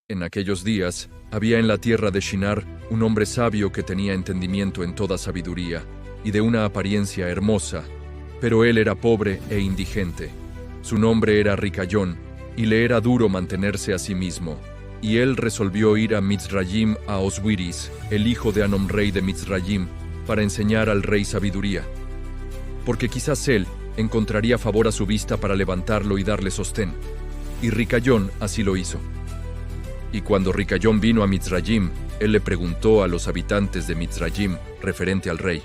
En aquellos días, había en la tierra de Shinar un hombre sabio que tenía entendimiento en toda sabiduría, y de una apariencia hermosa, pero él era pobre e indigente. Su nombre era Ricayón, y le era duro mantenerse a sí mismo, y él resolvió ir a Mizrayim a Oswiris, el hijo de Anom rey de Mizrayim, para enseñar al rey sabiduría, porque quizás él encontraría favor a su vista para levantarlo y darle sostén. Y Ricayón así lo hizo. Y cuando Ricayón vino a Mizrayim, él le preguntó a los habitantes de Mizrayim referente al rey.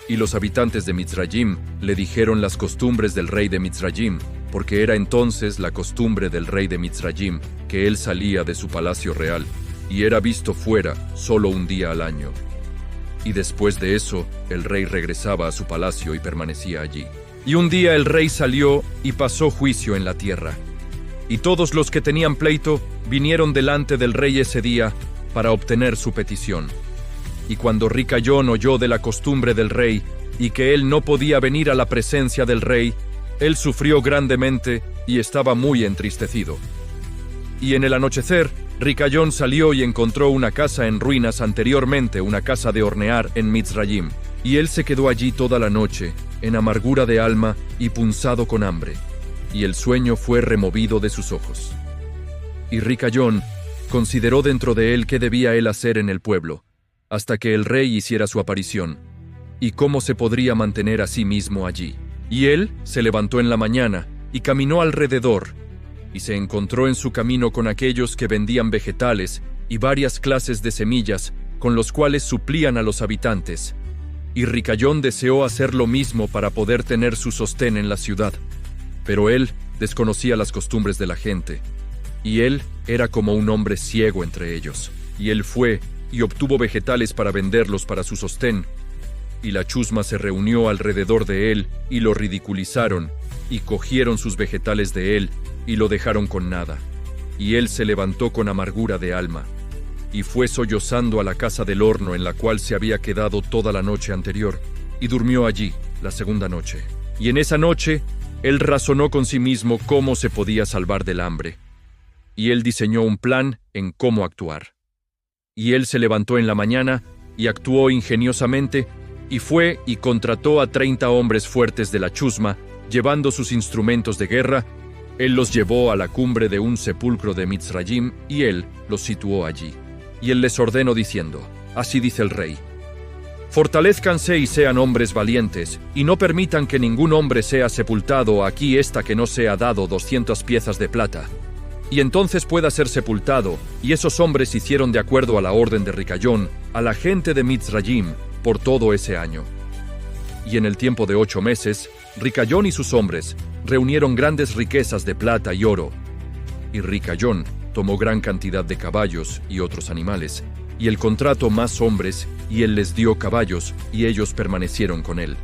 Y los habitantes de Mizrayim le dijeron las costumbres del rey de Mizrayim, porque era entonces la costumbre del rey de Mizrayim que él salía de su palacio real, y era visto fuera solo un día al año. Y después de eso, el rey regresaba a su palacio y permanecía allí. Y un día el rey salió y pasó juicio en la tierra. Y todos los que tenían pleito vinieron delante del rey ese día para obtener su petición. Y cuando Ricayón oyó de la costumbre del rey y que él no podía venir a la presencia del rey, él sufrió grandemente y estaba muy entristecido. Y en el anochecer, Ricayón salió y encontró una casa en ruinas, anteriormente una casa de hornear en Mizrayim. Y él se quedó allí toda la noche, en amargura de alma y punzado con hambre. Y el sueño fue removido de sus ojos. Y Ricayón consideró dentro de él qué debía él hacer en el pueblo, hasta que el rey hiciera su aparición, y cómo se podría mantener a sí mismo allí. Y él se levantó en la mañana y caminó alrededor, y se encontró en su camino con aquellos que vendían vegetales y varias clases de semillas, con los cuales suplían a los habitantes. Y Ricayón deseó hacer lo mismo para poder tener su sostén en la ciudad. Pero él desconocía las costumbres de la gente, y él era como un hombre ciego entre ellos. Y él fue y obtuvo vegetales para venderlos para su sostén, y la chusma se reunió alrededor de él, y lo ridiculizaron, y cogieron sus vegetales de él, y lo dejaron con nada. Y él se levantó con amargura de alma, y fue sollozando a la casa del horno en la cual se había quedado toda la noche anterior, y durmió allí la segunda noche. Y en esa noche, él razonó con sí mismo cómo se podía salvar del hambre, y él diseñó un plan en cómo actuar. Y él se levantó en la mañana y actuó ingeniosamente, y fue y contrató a 30 hombres fuertes de la chusma, llevando sus instrumentos de guerra. Él los llevó a la cumbre de un sepulcro de Mizrayim, y él los situó allí. Y él les ordenó diciendo: así dice el rey, fortalézcanse y sean hombres valientes, y no permitan que ningún hombre sea sepultado aquí hasta que no sea dado 200 piezas de plata. Y entonces pueda ser sepultado. Y esos hombres hicieron de acuerdo a la orden de Ricayón, a la gente de Mizrayim, por todo ese año. Y en el tiempo de 8 meses, Ricayón y sus hombres reunieron grandes riquezas de plata y oro. Y Ricayón tomó gran cantidad de caballos y otros animales, y él contrató más hombres, y él les dio caballos, y ellos permanecieron con él.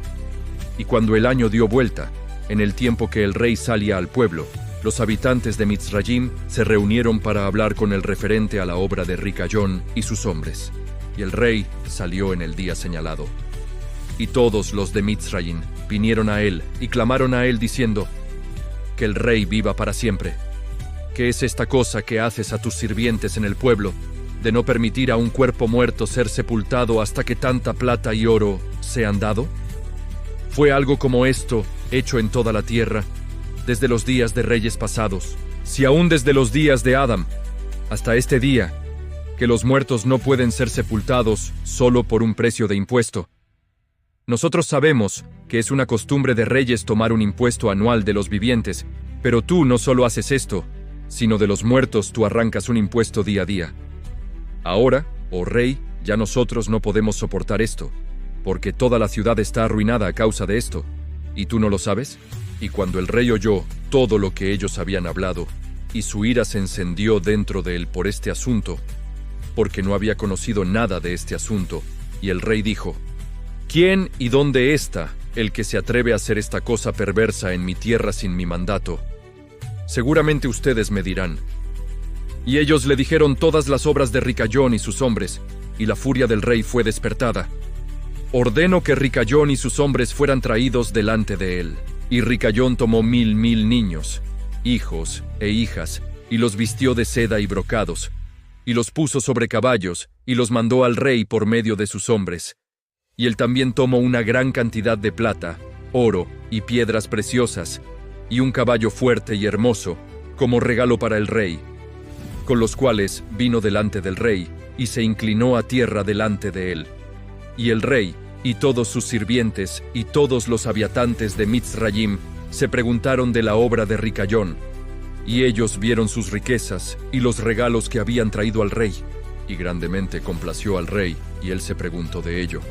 Y cuando el año dio vuelta, en el tiempo que el rey salía al pueblo, los habitantes de Mizrayim se reunieron para hablar con él referente a la obra de Ricayón y sus hombres. Y el rey salió en el día señalado. Y todos los de Mizrayim vinieron a él y clamaron a él diciendo: que el rey viva para siempre. ¿Qué es esta cosa que haces a tus sirvientes en el pueblo, de no permitir a un cuerpo muerto ser sepultado hasta que tanta plata y oro sean dado? ¿Fue algo como esto hecho en toda la tierra, desde los días de reyes pasados, si aún desde los días de Adam, hasta este día, que los muertos no pueden ser sepultados solo por un precio de impuesto? Nosotros sabemos que es una costumbre de reyes tomar un impuesto anual de los vivientes, pero tú no solo haces esto, sino de los muertos tú arrancas un impuesto día a día. Ahora, oh rey, ya nosotros no podemos soportar esto, porque toda la ciudad está arruinada a causa de esto, ¿y tú no lo sabes? Y cuando el rey oyó todo lo que ellos habían hablado, y su ira se encendió dentro de él por este asunto, porque no había conocido nada de este asunto, y el rey dijo: ¿quién y dónde está el que se atreve a hacer esta cosa perversa en mi tierra sin mi mandato? Seguramente ustedes me dirán. Y ellos le dijeron todas las obras de Ricayón y sus hombres, y la furia del rey fue despertada. Ordenó que Ricayón y sus hombres fueran traídos delante de él. Y Ricayón tomó 1000 niños, hijos e hijas, y los vistió de seda y brocados, y los puso sobre caballos, y los mandó al rey por medio de sus hombres. Y él también tomó una gran cantidad de plata, oro y piedras preciosas, y un caballo fuerte y hermoso, como regalo para el rey, con los cuales vino delante del rey, y se inclinó a tierra delante de él. Y el rey, y todos sus sirvientes, y todos los habitantes de Mitzrayim, se preguntaron de la obra de Ricayón, y ellos vieron sus riquezas y los regalos que habían traído al rey, y grandemente complació al rey, y él se preguntó de ello.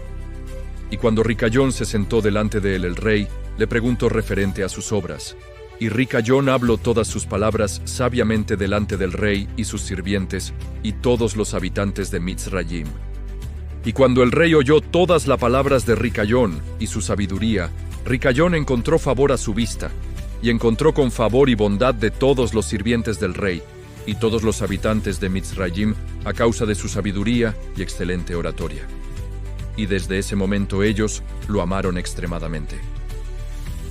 Y cuando Ricayón se sentó delante de él el rey, le preguntó referente a sus obras. Y Ricayón habló todas sus palabras sabiamente delante del rey y sus sirvientes, y todos los habitantes de Mitzrayim. Y cuando el rey oyó todas las palabras de Ricayón y su sabiduría, Ricayón encontró favor a su vista, y encontró con favor y bondad de todos los sirvientes del rey, y todos los habitantes de Mitzrayim, a causa de su sabiduría y excelente oratoria. Y desde ese momento ellos lo amaron extremadamente.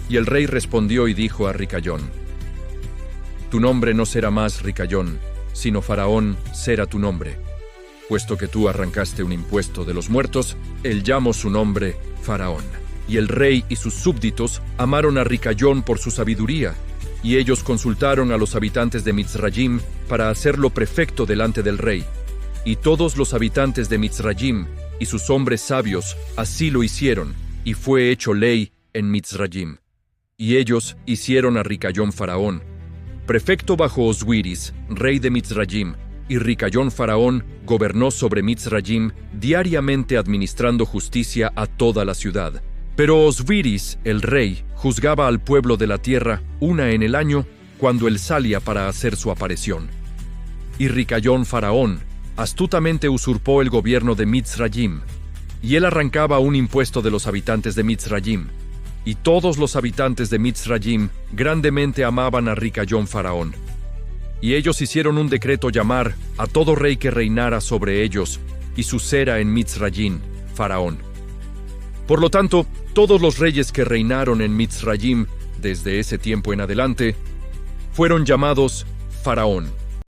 Y el rey respondió y dijo a Ricayón: Tu nombre no será más Ricayón, sino Faraón será tu nombre. Puesto que tú arrancaste un impuesto de los muertos, él llamó su nombre Faraón. Y el rey y sus súbditos amaron a Ricayón por su sabiduría, y ellos consultaron a los habitantes de Mitzrayim para hacerlo prefecto delante del rey. Y todos los habitantes de Mitzrayim y sus hombres sabios así lo hicieron, y fue hecho ley en Mitzrayim. Y ellos hicieron a Ricayón Faraón, prefecto bajo Oswiris, rey de Mitzrayim, y Ricayón Faraón gobernó sobre Mitzrayim, diariamente administrando justicia a toda la ciudad. Pero Oswiris, el rey, juzgaba al pueblo de la tierra una en el año, cuando él salía para hacer su aparición. Y Ricayón Faraón astutamente usurpó el gobierno de Mitzrayim, y él arrancaba un impuesto de los habitantes de Mitzrayim, y todos los habitantes de Mitzrayim grandemente amaban a Ricayón Faraón. Y ellos hicieron un decreto llamar a todo rey que reinara sobre ellos, y su cera en Mitzrayim, Faraón. Por lo tanto, todos los reyes que reinaron en Mitzrayim desde ese tiempo en adelante fueron llamados Faraón.